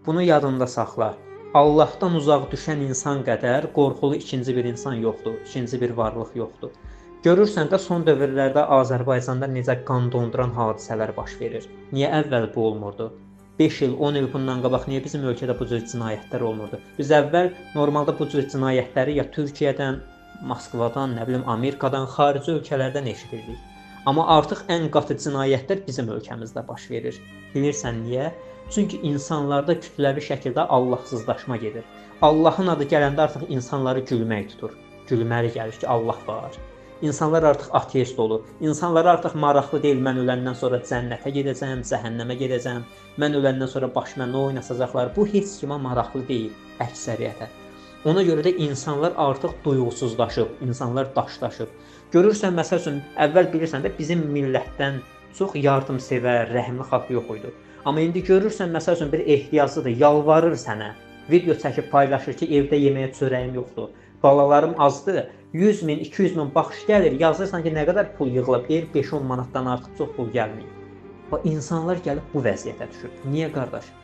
Bunu yadında saxla. Allahdan uzaq düşən insan qədər qorxulu ikinci bir insan yoxdur, ikinci bir varlıq yoxdur. Görürsən də son dövrlərdə Azərbaycanda necə qan donduran hadisələr baş verir. Niyə əvvəl bu olmurdu? 5 il, 10 il bundan qabaq niyə bizim ölkədə bu cür cinayətlər olmurdu? Biz əvvəl normalda bu cür cinayətləri ya Türkiyədən, Moskvadan, nə bilim Amerikadan, xarici ölkələrdən eşidirdik. Amma artıq ən qatı cinayətlər bizim ölkəmizdə baş verir. Bilirsən niyə? Çünki insanlarda kütləvi şəkildə Allahsızlaşma gedir. Allahın adı gələndə artıq insanları gülmək tutur. Gülməli gəlir ki, Allah var. İnsanlar artıq ateist olur. İnsanlara artıq maraqlı deyil, mən öləndən sonra cənnətə gedəcəm, cəhənnəmə gedəcəm, mən öləndən sonra başıma nə oynasacaqlar. Bu heç kimə maraqlı deyil, əksəriyyətə. Ona görə də insanlar artıq duyğusuzlaşıb, insanlar daşlaşıb. Görürsən, məsəl üçün, əvvəl bilirsən də bizim millətdən çox yardımsevər, rəhimli xalq yox idi. Amma indi görürsən, məsəl üçün, bir ehtiyaclıdır, yalvarır sənə, video çəkib paylaşır ki, evdə yeməyə çörəyim yoxdur, balalarım azdır, 100 min, 200 min baxış gəlir, yazırsan ki, nə qədər pul yığılıb, deyir 5-10 manatdan artıq çox pul gəlməyib. Və insanlar gəlib bu vəziyyətə düşür. Niyə qardaş?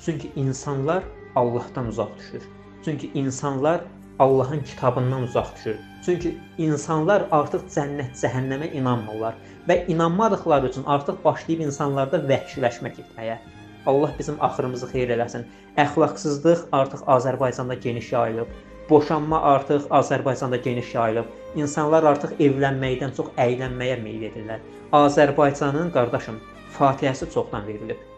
Çünki insanlar Allahdan uzaq düşür. Çünki insanlar Allahın kitabından uzaq düşür. Çünki insanlar artıq cənnət, cəhənnəmə inanmırlar və inanmadıqları üçün artıq başlayıb insanlarda vəhşiləşmək etməyə. Allah bizim axırımızı xeyir eləsin. Əxlaqsızlıq artıq Azərbaycanda geniş yayılıb. Boşanma artıq Azərbaycanda geniş yayılıb. İnsanlar artıq evlənməkdən çox əylənməyə meyl edirlər. Azərbaycanın, qardaşım, fatihəsi çoxdan verilib.